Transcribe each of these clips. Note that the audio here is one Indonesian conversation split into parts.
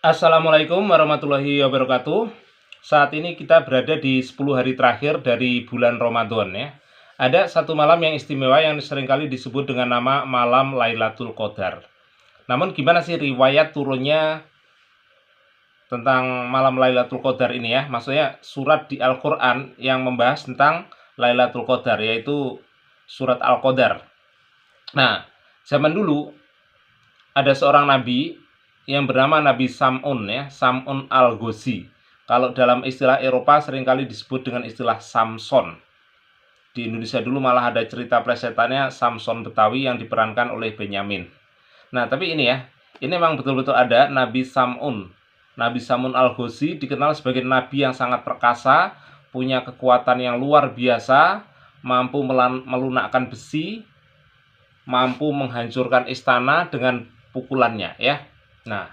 Assalamualaikum warahmatullahi wabarakatuh. Saat ini kita berada di 10 hari terakhir dari bulan Ramadan ya. Ada satu malam yang istimewa yang seringkali disebut dengan nama malam Lailatul Qadar. Namun gimana sih riwayat turunnya tentang malam Lailatul Qadar ini ya? Maksudnya surat di Al-Qur'an yang membahas tentang Lailatul Qadar, yaitu surat Al-Qadar. Nah, zaman dulu ada seorang nabi yang bernama Nabi Sam'un ya, Sam'un Al-Ghazi. Kalau dalam istilah Eropa seringkali disebut dengan istilah Samson. Di Indonesia dulu malah ada cerita plesetannya Samson Betawi yang diperankan oleh Benyamin. Nah, tapi ini ya, ini memang betul-betul ada Nabi Sam'un. Nabi Sam'un Al-Ghazi dikenal sebagai nabi yang sangat perkasa, punya kekuatan yang luar biasa, mampu melunakkan besi, mampu menghancurkan istana dengan pukulannya ya. Nah,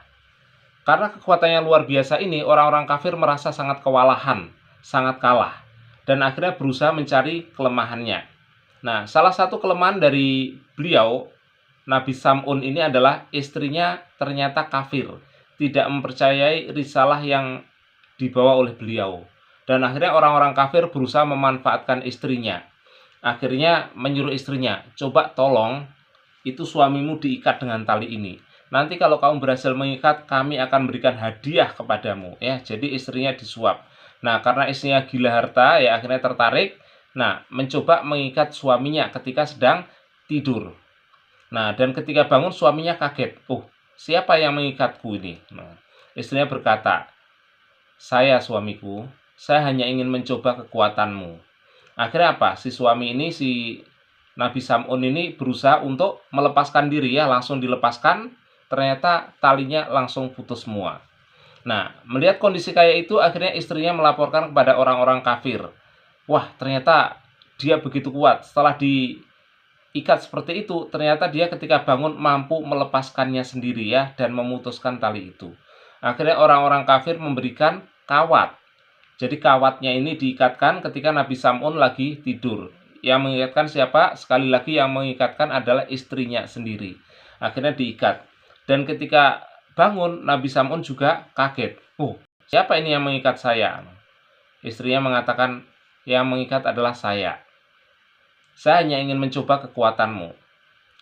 karena kekuatannya luar biasa ini, orang-orang kafir merasa sangat kewalahan, sangat kalah, dan akhirnya berusaha mencari kelemahannya. Nah, salah satu kelemahan dari beliau, Nabi Sam'un ini adalah istrinya ternyata kafir, tidak mempercayai risalah yang dibawa oleh beliau. Dan akhirnya orang-orang kafir berusaha memanfaatkan istrinya. Akhirnya menyuruh istrinya, coba tolong itu suamimu diikat dengan tali ini. Nanti kalau kamu berhasil mengikat, kami akan berikan hadiah kepadamu ya. Jadi istrinya disuap. Nah, karena istrinya gila harta ya akhirnya tertarik. Nah, mencoba mengikat suaminya ketika sedang tidur. Nah, dan ketika bangun suaminya kaget. Oh, siapa yang mengikatku ini? Nah, istrinya berkata, saya suamiku, saya hanya ingin mencoba kekuatanmu. Akhirnya apa? Si suami ini, si Nabi Sam'un ini berusaha untuk melepaskan diri ya, langsung dilepaskan. Ternyata talinya langsung putus semua. Nah, melihat kondisi kayak itu, akhirnya istrinya melaporkan kepada orang-orang kafir. Wah, ternyata dia begitu kuat. Setelah diikat seperti itu, ternyata dia ketika bangun mampu melepaskannya sendiri ya, dan memutuskan tali itu. Akhirnya orang-orang kafir memberikan kawat. Jadi kawatnya ini diikatkan ketika Nabi Sam'un lagi tidur. Yang mengikatkan siapa? Sekali lagi yang mengikatkan adalah istrinya sendiri. Akhirnya diikat. Dan ketika bangun, Nabi Sam'un juga kaget. Oh, siapa ini yang mengikat saya? Istrinya mengatakan, yang mengikat adalah saya. Saya hanya ingin mencoba kekuatanmu.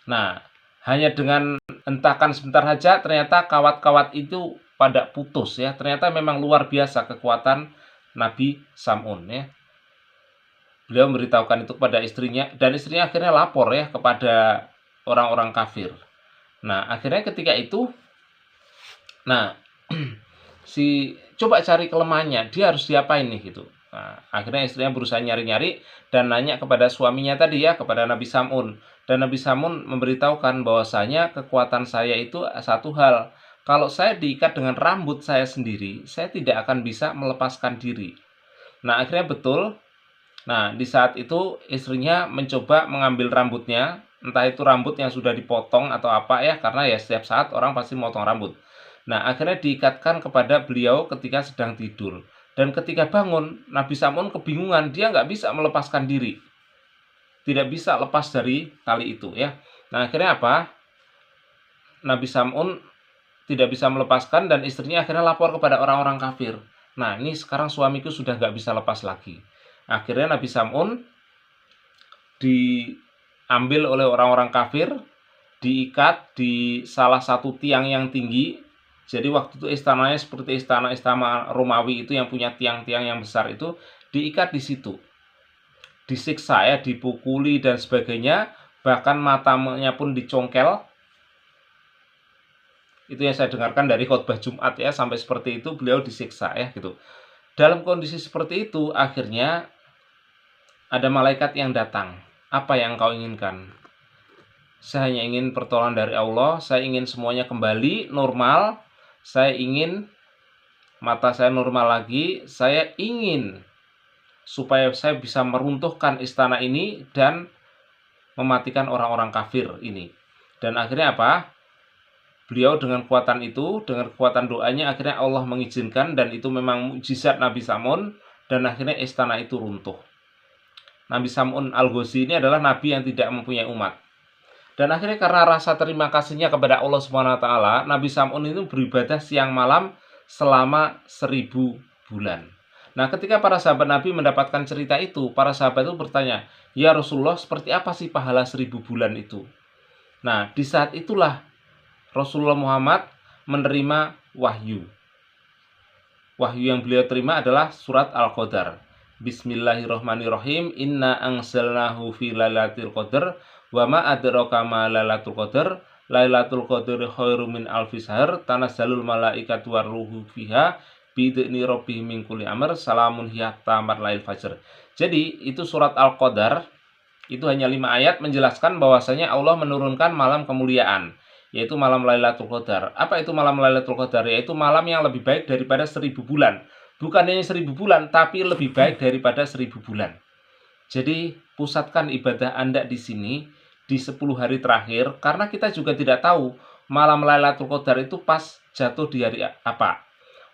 Nah, hanya dengan hentakan sebentar saja, ternyata kawat-kawat itu pada putus ya. Ternyata memang luar biasa kekuatan Nabi Sam'un ya. Beliau memberitahukan itu kepada istrinya, dan istrinya akhirnya lapor ya kepada orang-orang kafir. Nah, akhirnya ketika itu, nah, coba cari kelemahannya, dia harus diapain nih gitu. Nah, akhirnya istrinya berusaha nyari-nyari dan nanya kepada suaminya tadi ya, kepada Nabi Sam'un. Dan Nabi Sam'un memberitahukan bahwasanya kekuatan saya itu satu hal. Kalau saya diikat dengan rambut saya sendiri, saya tidak akan bisa melepaskan diri. Nah, akhirnya betul. Nah, di saat itu istrinya mencoba mengambil rambutnya, entah itu rambut yang sudah dipotong atau apa ya, karena ya setiap saat orang pasti memotong rambut. Nah, akhirnya diikatkan kepada beliau ketika sedang tidur. Dan ketika bangun, Nabi Sam'un kebingungan, dia nggak bisa melepaskan diri. Tidak bisa lepas dari tali itu ya. Nah, akhirnya apa? Nabi Sam'un tidak bisa melepaskan dan istrinya akhirnya lapor kepada orang-orang kafir. Nah, ini sekarang suamiku sudah nggak bisa lepas lagi. Akhirnya Nabi Sam'un diambil oleh orang-orang kafir, diikat di salah satu tiang yang tinggi. Jadi waktu itu istananya seperti istana-istana Romawi itu yang punya tiang-tiang yang besar itu, diikat di situ. Disiksa ya, dipukuli dan sebagainya, bahkan matanya pun dicongkel. Itu yang saya dengarkan dari khotbah Jumat ya, sampai seperti itu beliau disiksa ya gitu. Dalam kondisi seperti itu, akhirnya ada malaikat yang datang. Apa yang engkau inginkan? Saya hanya ingin pertolongan dari Allah. Saya ingin semuanya kembali normal. Saya ingin mata saya normal lagi. Saya ingin supaya saya bisa meruntuhkan istana ini dan mematikan orang-orang kafir ini. Dan akhirnya apa? Beliau dengan kekuatan itu, dengan kekuatan doanya, akhirnya Allah mengizinkan, dan itu memang mukjizat Nabi Sam'un, dan akhirnya istana itu runtuh. Nabi Sam'un Al-Ghazi ini adalah nabi yang tidak mempunyai umat. Dan akhirnya karena rasa terima kasihnya kepada Allah Subhanahu wa taala, Nabi Sam'un itu beribadah siang malam selama 1000 bulan. Nah, ketika para sahabat Nabi mendapatkan cerita itu, para sahabat itu bertanya, "Ya Rasulullah, seperti apa sih pahala 1000 bulan itu?" Nah, di saat itulah Rasulullah Muhammad menerima wahyu. Wahyu yang beliau terima adalah surat Al-Qadar. Bismillahirrahmanirrahim. Inna anzalnahu fi lailatul qadar wa ma adraka ma lailatul qadar. Lailatul qadri khairum min alfi syahr. Tanazzalul malaikatu waruhu fiha biidzni rabbihim min kulli amr. Salamun hiya hatta matla'il fajr. Jadi, itu surat Al-Qadar. Itu hanya 5 ayat menjelaskan bahwasanya Allah menurunkan malam kemuliaan, yaitu malam Lailatul Qadar. Apa itu malam Lailatul Qadar? Yaitu malam yang lebih baik daripada 1000 bulan. Bukan hanya 1000 bulan, tapi lebih baik daripada 1000 bulan. Jadi, pusatkan ibadah Anda di sini, di 10 hari terakhir, karena kita juga tidak tahu malam Lailatul Qadar itu pas jatuh di hari apa.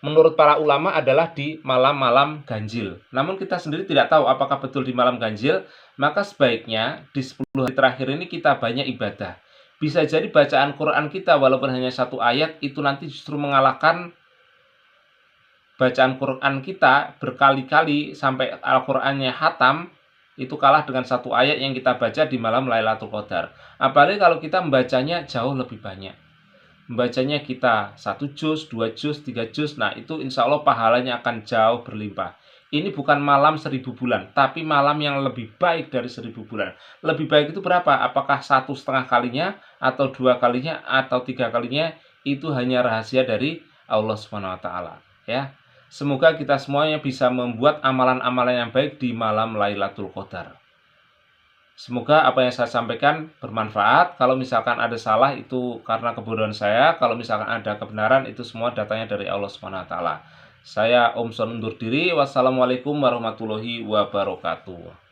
Menurut para ulama adalah di malam-malam ganjil. Namun kita sendiri tidak tahu apakah betul di malam ganjil, maka sebaiknya di 10 hari terakhir ini kita banyak ibadah. Bisa jadi bacaan Quran kita walaupun hanya 1 ayat itu nanti justru mengalahkan bacaan Quran kita berkali-kali sampai Al-Qur'annya khatam, itu kalah dengan 1 ayat yang kita baca di malam Lailatul Qadar. Apalagi kalau kita membacanya jauh lebih banyak. Membacanya kita 1 juz, 2 juz, 3 juz, nah itu insya Allah pahalanya akan jauh berlimpah. Ini bukan malam 1000 bulan, tapi malam yang lebih baik dari 1000 bulan. Lebih baik itu berapa? Apakah 1,5 kalinya, atau 2 kalinya, atau 3 kalinya? Itu hanya rahasia dari Allah Subhanahu wa taala, ya. Semoga kita semuanya bisa membuat amalan-amalan yang baik di malam Lailatul Qadar. Semoga apa yang saya sampaikan bermanfaat. Kalau misalkan ada salah itu karena kebodohan saya. Kalau misalkan ada kebenaran itu semua datanya dari Allah Subhanahu wa taala. Saya Om Son undur diri. Wassalamualaikum warahmatullahi wabarakatuh.